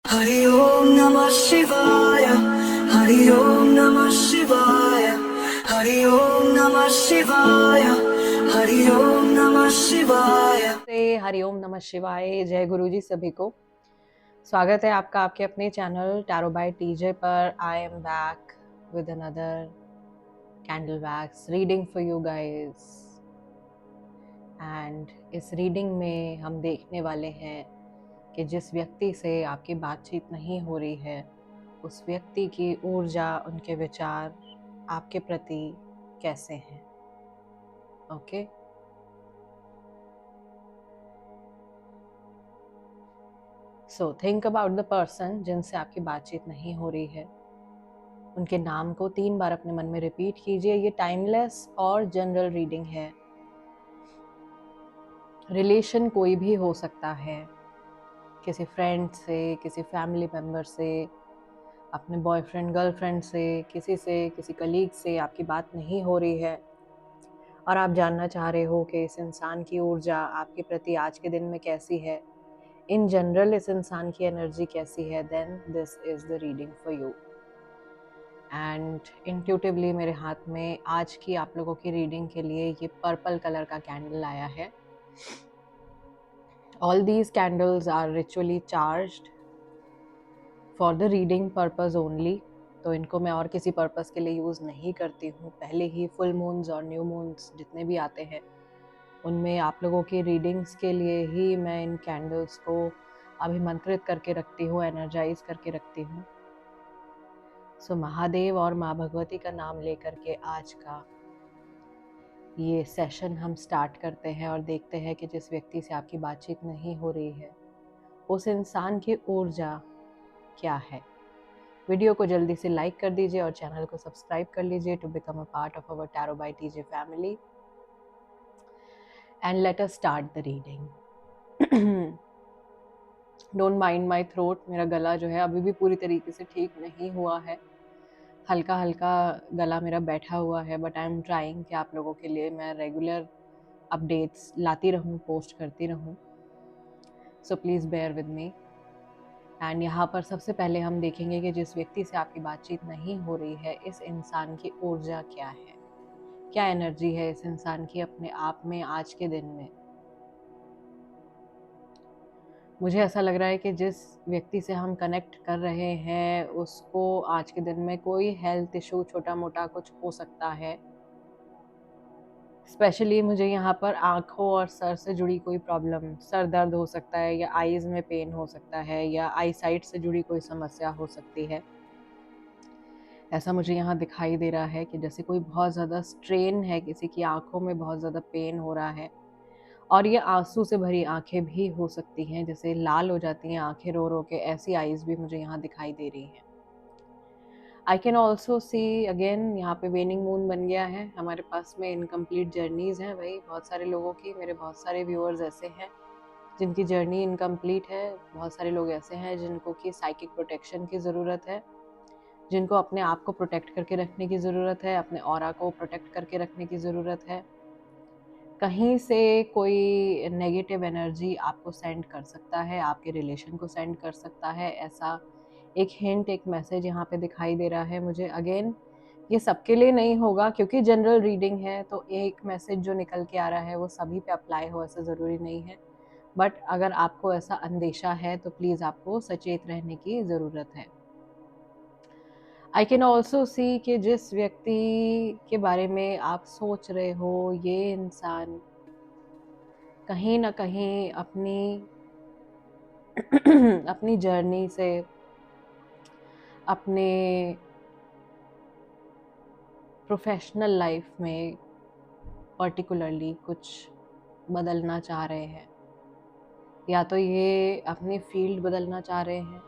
हरि ओम नमः शिवाय। हरि ओम नमः शिवाय। हरि ओम नमः शिवाय। हरि ओम नमः शिवाय। हरिओम नमः शिवाय। जय गुरु जी सभी को। स्वागत है आपका आपके अपने चैनल टैरो बाय टीजे पर। I am back with another candle wax reading for you guys. And इस रीडिंग में हम देखने वाले हैं कि जिस व्यक्ति से आपकी बातचीत नहीं हो रही है, उस व्यक्ति की ऊर्जा, उनके विचार आपके प्रति कैसे हैं। Okay so think about the person जिनसे आपकी बातचीत नहीं हो रही है। उनके नाम को 3 बार अपने मन में रिपीट कीजिए। ये टाइमलेस और जनरल रीडिंग है। रिलेशन कोई भी हो सकता है, किसी फ्रेंड से, किसी फैमिली मेम्बर से, अपने बॉयफ्रेंड गर्लफ्रेंड से, किसी कलीग से आपकी बात नहीं हो रही है और आप जानना चाह रहे हो कि इस इंसान की ऊर्जा आपके प्रति आज के दिन में कैसी है, इन जनरल इस इंसान की एनर्जी कैसी है, then this is the reading for you. And intuitively मेरे हाथ में आज की आप लोगों की रीडिंग के लिए ये पर्पल कलर का कैंडल आया है। All these candles are ritually charged for the reading purpose only. तो इनको मैं और किसी पर्पस के लिए यूज़ नहीं करती हूँ। पहले ही फुल मून्स और न्यू मून्स जितने भी आते हैं, उनमें आप लोगों की रीडिंग्स के लिए ही मैं इन कैंडल्स को अभिमंत्रित करके रखती हूँ, एनर्जाइज करके रखती हूँ। सो महादेव और माँ भगवती का नाम लेकर के आज का ये सेशन हम स्टार्ट करते हैं और देखते हैं कि जिस व्यक्ति से आपकी बातचीत नहीं हो रही है, उस इंसान की ऊर्जा क्या है। वीडियो को जल्दी से लाइक कर दीजिए और चैनल को सब्सक्राइब कर लीजिए to become a part of our tarot by TJ family. And let us start the reading. Don't mind my throat. मेरा गला जो है अभी भी पूरी तरीके से ठीक नहीं हुआ है। हल्का हल्का गला मेरा बैठा हुआ है, बट आई एम ट्राइंग कि आप लोगों के लिए मैं रेगुलर अपडेट्स लाती रहूं, पोस्ट करती रहूं। So please bear with me. And यहाँ पर सबसे पहले हम देखेंगे कि जिस व्यक्ति से आपकी बातचीत नहीं हो रही है, इस इंसान की ऊर्जा क्या है, क्या एनर्जी है इस इंसान की अपने आप में आज के दिन में। मुझे ऐसा लग रहा है कि जिस व्यक्ति से हम कनेक्ट कर रहे हैं, उसको आज के दिन में कोई हेल्थ इशू छोटा मोटा कुछ हो सकता है। स्पेशली मुझे यहाँ पर आँखों और सर से जुड़ी कोई प्रॉब्लम, सर दर्द हो सकता है, या आईज़ में पेन हो सकता है, या आई साइट से जुड़ी कोई समस्या हो सकती है। ऐसा मुझे यहाँ दिखाई दे रहा है कि जैसे कोई बहुत ज़्यादा स्ट्रेन है, किसी की आँखों में बहुत ज़्यादा पेन हो रहा है, और ये आंसू से भरी आँखें भी हो सकती हैं, जैसे लाल हो जाती हैं आँखें रो रो के, ऐसी आईज़ भी मुझे यहाँ दिखाई दे रही हैं। I can also see again, यहाँ पे वेनिंग मून बन गया है। हमारे पास में इनकम्प्लीट जर्नीज़ हैं भाई, बहुत सारे लोगों की। मेरे बहुत सारे व्यूअर्स ऐसे हैं जिनकी जर्नी इनकम्प्लीट है। बहुत सारे लोग ऐसे हैं जिनको कि साइकिक प्रोटेक्शन की ज़रूरत है, जिनको अपने आप को प्रोटेक्ट करके रखने की ज़रूरत है, अपने ऑरा को प्रोटेक्ट करके रखने की ज़रूरत है। कहीं से कोई नेगेटिव एनर्जी आपको सेंड कर सकता है, आपके रिलेशन को सेंड कर सकता है, ऐसा एक हिंट, एक मैसेज यहाँ पे दिखाई दे रहा है मुझे। अगेन ये सबके लिए नहीं होगा क्योंकि जनरल रीडिंग है, तो एक मैसेज जो निकल के आ रहा है वो सभी पे अप्लाई हो ऐसा ज़रूरी नहीं है। बट अगर आपको ऐसा अंदेशा है तो प्लीज़ आपको सचेत रहने की ज़रूरत है। आई कैन ऑल्सो सी कि जिस व्यक्ति के बारे में आप सोच रहे हो, ये इंसान कहीं ना कहीं अपनी अपनी जर्नी से, अपने प्रोफेशनल लाइफ में पर्टिकुलरली कुछ बदलना चाह रहे हैं। या तो ये अपनी फील्ड बदलना चाह रहे हैं,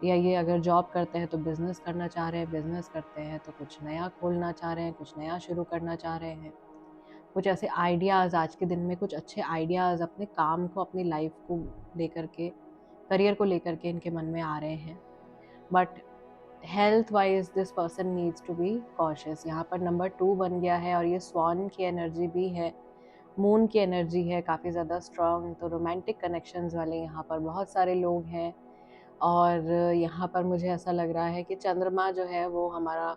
या ये अगर जॉब करते हैं तो बिज़नेस करना चाह रहे हैं, बिज़नेस करते हैं तो कुछ नया खोलना चाह रहे हैं, कुछ नया शुरू करना चाह रहे हैं। कुछ ऐसे आइडियाज़ आज के दिन में, कुछ अच्छे आइडियाज़ अपने काम को, अपनी लाइफ को लेकर के, करियर को लेकर के इनके मन में आ रहे हैं। But health wise this person needs to be cautious. यहाँ पर नंबर 2 बन गया है और ये स्वान की एनर्जी भी है, मून की एनर्जी है, काफ़ी ज़्यादा स्ट्रॉन्ग। तो रोमांटिक कनेक्शंस वाले यहाँ पर बहुत सारे लोग हैं, और यहाँ पर मुझे ऐसा लग रहा है कि चंद्रमा जो है वो हमारा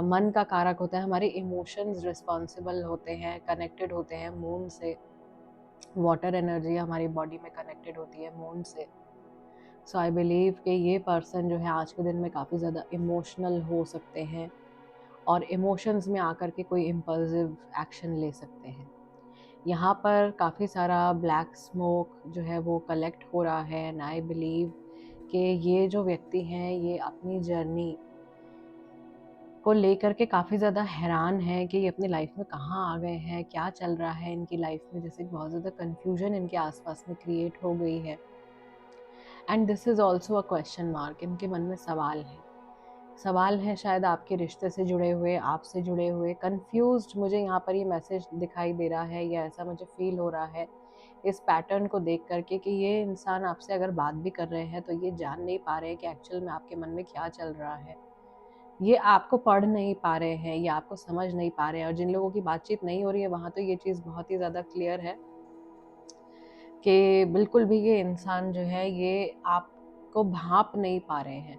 मन का कारक होता है, हमारे इमोशंस रिस्पॉन्सिबल होते हैं, कनेक्टेड होते हैं मून से। वाटर एनर्जी हमारी बॉडी में कनेक्टेड होती है मून से। सो आई बिलीव कि ये पर्सन जो है आज के दिन में काफ़ी ज़्यादा इमोशनल हो सकते हैं और इमोशंस में आकर के कोई इम्पल्सिव एक्शन ले सकते हैं। यहाँ पर काफ़ी सारा ब्लैक स्मोक जो है वो कलेक्ट हो रहा है एंड आई बिलीव कि ये जो व्यक्ति हैं ये अपनी जर्नी को लेकर के काफ़ी ज़्यादा हैरान है कि ये अपनी लाइफ में कहाँ आ गए हैं, क्या चल रहा है इनकी लाइफ में, जैसे बहुत ज़्यादा कन्फ्यूजन इनके आसपास में क्रिएट हो गई है। And this is also a question mark, इनके मन में सवाल है शायद आपके रिश्ते से जुड़े हुए, आपसे जुड़े हुए, कंफ्यूज्ड। मुझे यहाँ पर ये मैसेज दिखाई दे रहा है या ऐसा मुझे फील हो रहा है इस पैटर्न को देख करके कि ये इंसान आपसे अगर बात भी कर रहे हैं तो ये जान नहीं पा रहे हैं कि एक्चुअल में आपके मन में क्या चल रहा है। ये आपको पढ़ नहीं पा रहे हैं या आपको समझ नहीं पा रहे हैं। और जिन लोगों की बातचीत नहीं हो रही है वहाँ तो ये चीज़ बहुत ही ज़्यादा क्लियर है कि बिल्कुल भी ये इंसान जो है ये आपको भांप नहीं पा रहे हैं,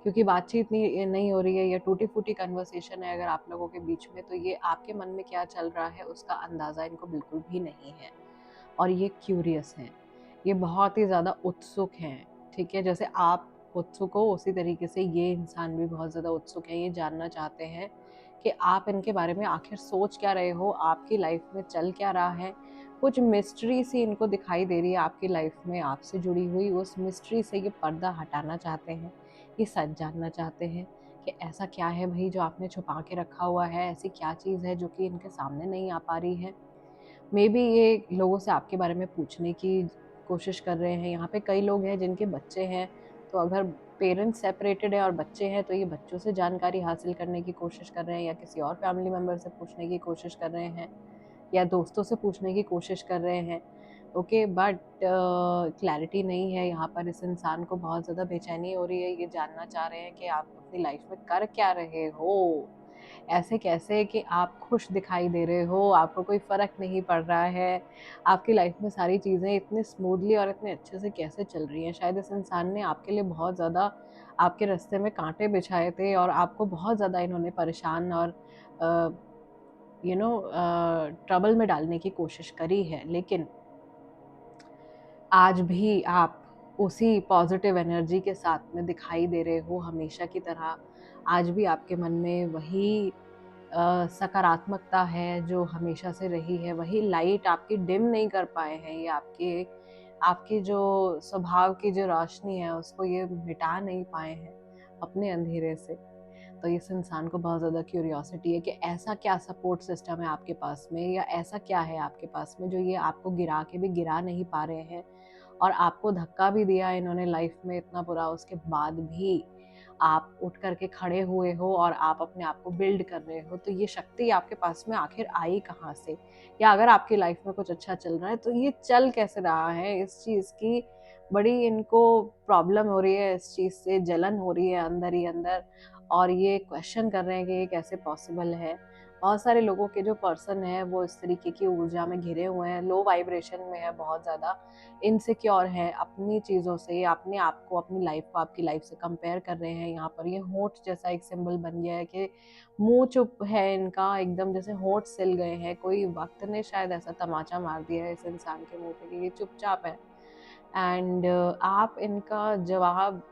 क्योंकि बातचीत नहीं हो रही है या टूटी फूटी कन्वर्सेशन है अगर आप लोगों के बीच में, तो ये आपके मन में क्या चल रहा है उसका अंदाज़ा इनको बिल्कुल भी नहीं है। और ये क्यूरियस हैं, ये बहुत ही ज़्यादा उत्सुक हैं। ठीक है, जैसे आप उत्सुक हो उसी तरीके से ये इंसान भी बहुत ज़्यादा उत्सुक है। ये जानना चाहते हैं कि आप इनके बारे में आखिर सोच क्या रहे हो, आपकी लाइफ में चल क्या रहा है। कुछ मिस्ट्री सी इनको दिखाई दे रही है आपकी लाइफ में आपसे जुड़ी हुई, उस मिस्ट्री से ये पर्दा हटाना चाहते हैं, ये सच जानना चाहते हैं कि ऐसा क्या है भाई जो आपने छुपा के रखा हुआ है, ऐसी क्या चीज़ है जो कि इनके सामने नहीं आ पा रही है। मे बी ये लोगों से आपके बारे में पूछने की कोशिश कर रहे हैं। यहाँ पे कई लोग हैं जिनके बच्चे हैं, तो अगर पेरेंट्स सेपरेटेड है और बच्चे हैं तो ये बच्चों से जानकारी हासिल करने की कोशिश कर रहे हैं या किसी और फैमिली मेम्बर से पूछने की कोशिश कर रहे हैं या दोस्तों से पूछने की कोशिश कर रहे हैं। ओके, बट क्लैरिटी नहीं है यहाँ पर। इस इंसान को बहुत ज़्यादा बेचैनी हो रही है, ये जानना चाह रहे हैं कि आप अपनी लाइफ में कर क्या रहे हो, ऐसे कैसे कि आप खुश दिखाई दे रहे हो, आपको कोई फ़र्क नहीं पड़ रहा है, आपकी लाइफ में सारी चीज़ें इतने स्मूथली और इतने अच्छे से कैसे चल रही हैं। शायद इस इंसान ने आपके लिए बहुत ज़्यादा आपके रास्ते में कांटे बिछाए थे और आपको बहुत ज़्यादा इन्होंने परेशान और ट्रबल में डालने की कोशिश करी है। लेकिन आज भी आप उसी पॉजिटिव एनर्जी के साथ में दिखाई दे रहे हो हमेशा की तरह। आज भी आपके मन में वही सकारात्मकता है जो हमेशा से रही है, वही लाइट आपकी डिम नहीं कर पाए हैं। ये आपकी जो स्वभाव की जो रोशनी है उसको ये मिटा नहीं पाए हैं अपने अंधेरे से। तो इस इंसान को बहुत ज़्यादा क्यूरियोसिटी है कि ऐसा क्या सपोर्ट सिस्टम है आपके पास में या ऐसा क्या है आपके पास में जो ये आपको गिरा के भी गिरा नहीं पा रहे हैं। और आपको धक्का भी दिया इन्होंने लाइफ में इतना बुरा, उसके बाद भी आप उठ करके खड़े हुए हो और आप अपने आप को बिल्ड कर रहे हो। तो ये शक्ति आपके पास में आखिर आई कहाँ से, या अगर आपकी लाइफ में कुछ अच्छा चल रहा है तो ये चल कैसे रहा है, इस चीज़ की बड़ी इनको प्रॉब्लम हो रही है, इस चीज़ से जलन हो रही है अंदर ही अंदर। और ये क्वेश्चन कर रहे हैं कि ये कैसे पॉसिबल है। बहुत सारे लोगों के जो पर्सन है वो इस तरीके की ऊर्जा में घिरे हुए हैं, लो वाइब्रेशन में है, बहुत ज़्यादा इनसिक्योर है अपनी चीज़ों से, अपने आप को, अपनी लाइफ को आपकी लाइफ से कंपेयर कर रहे हैं। यहाँ पर ये होंठ जैसा एक सिंबल बन गया है कि मुंह चुप है इनका, एकदम जैसे होंठ सिल गए हैं। कोई वक्त ने शायद ऐसा तमाचा मार दिया है इस इंसान के मुंह पे कि ये चुपचाप है। एंड आप इनका जवाब,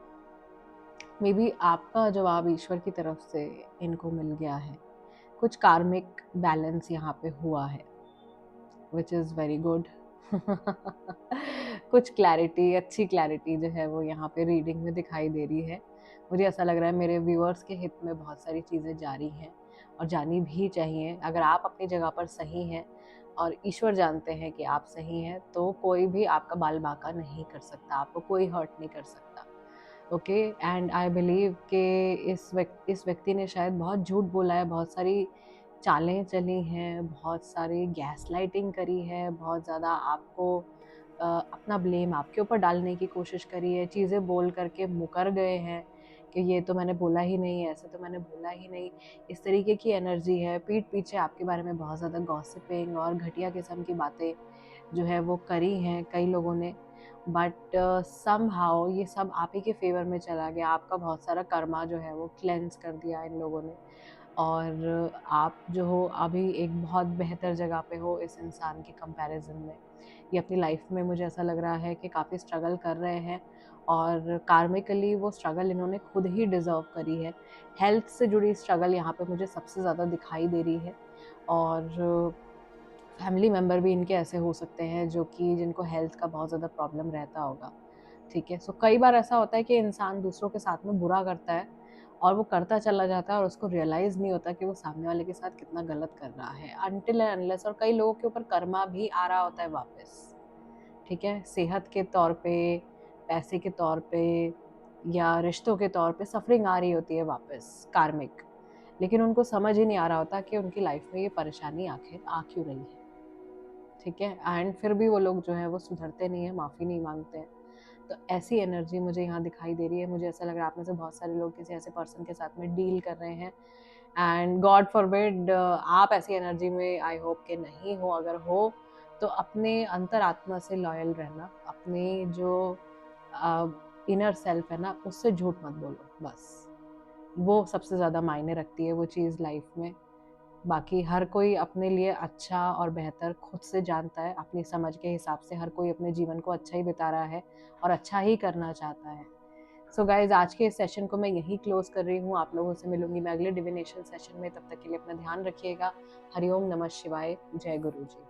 मे बी आपका जवाब ईश्वर की तरफ से इनको मिल गया है। कुछ कार्मिक बैलेंस यहाँ पे हुआ है, विच इज़ वेरी गुड। कुछ क्लैरिटी, अच्छी क्लैरिटी जो है वो यहाँ पे रीडिंग में दिखाई दे रही है। मुझे ऐसा लग रहा है मेरे व्यूअर्स के हित में बहुत सारी चीज़ें जारी हैं और जानी भी चाहिए। अगर आप अपनी जगह पर सही हैं और ईश्वर जानते हैं कि आप सही हैं, तो कोई भी आपका बाल बांका नहीं कर सकता, आपको कोई हर्ट नहीं कर सकता। ओके, एंड आई बिलीव कि इस व्यक्ति ने शायद बहुत झूठ बोला है, बहुत सारी चालें चली हैं, बहुत सारी गैस लाइटिंग करी है, बहुत ज़्यादा आपको अपना ब्लेम आपके ऊपर डालने की कोशिश करी है, चीज़ें बोल करके मुकर गए हैं कि ये तो मैंने बोला ही नहीं, ऐसे तो मैंने बोला ही नहीं। इस तरीके की एनर्जी है। पीठ पीछे आपके बारे में बहुत ज़्यादा गॉसिपिंग और घटिया किस्म की बातें जो है वो करी हैं कई लोगों ने। बट समहाउ ये सब आप ही के फेवर में चला गया, आपका बहुत सारा कर्मा जो है वो क्लेंस कर दिया इन लोगों ने, और आप जो हो अभी एक बहुत बेहतर जगह पे हो इस इंसान के कंपैरिजन में। ये अपनी लाइफ में मुझे ऐसा लग रहा है कि काफ़ी स्ट्रगल कर रहे हैं, और कार्मिकली वो स्ट्रगल इन्होंने खुद ही डिज़र्व करी है। हेल्थ से जुड़ी स्ट्रगल यहाँ पे मुझे सबसे ज़्यादा दिखाई दे रही है, और फैमिली मेम्बर भी इनके ऐसे हो सकते हैं जो कि जिनको हेल्थ का बहुत ज़्यादा प्रॉब्लम रहता होगा। ठीक है, सो कई बार ऐसा होता है कि इंसान दूसरों के साथ में बुरा करता है और वो करता चला जाता है और उसको रियलाइज़ नहीं होता कि वो सामने वाले के साथ कितना गलत कर रहा है, अनटिल एंड अनलेस। और कई लोगों के ऊपर कर्मा भी आ रहा होता है वापस, ठीक है, सेहत के तौर पे, पैसे के तौर पे, या रिश्तों के तौर पे सफरिंग आ रही होती है वापस कार्मिक, लेकिन उनको समझ ही नहीं आ रहा होता कि उनकी लाइफ में ये परेशानी आखिर आ क्यों रही है। ठीक है, एंड फिर भी वो लोग जो है वो सुधरते नहीं है, माफ़ी नहीं मांगते हैं। तो ऐसी एनर्जी मुझे यहाँ दिखाई दे रही है। मुझे ऐसा लग रहा है आप में से बहुत सारे लोग किसी ऐसे पर्सन के साथ में डील कर रहे हैं, एंड गॉड फॉरबिड आप ऐसी एनर्जी में आई होप कि नहीं हो। अगर हो तो अपने अंतरात्मा से लॉयल रहना, अपने जो इनर सेल्फ है ना उससे झूठ मत बोलो, बस वो सबसे ज़्यादा मायने रखती है वो चीज़ लाइफ में। बाकी हर कोई अपने लिए अच्छा और बेहतर खुद से जानता है, अपनी समझ के हिसाब से हर कोई अपने जीवन को अच्छा ही बिता रहा है और अच्छा ही करना चाहता है। सो गाइज, आज के इस सेशन को मैं यहीं क्लोज कर रही हूँ। आप लोगों से मिलूंगी मैं अगले डिविनेशन सेशन में। तब तक के लिए अपना ध्यान रखिएगा। हरिओम नमः शिवाय। जय गुरु जी।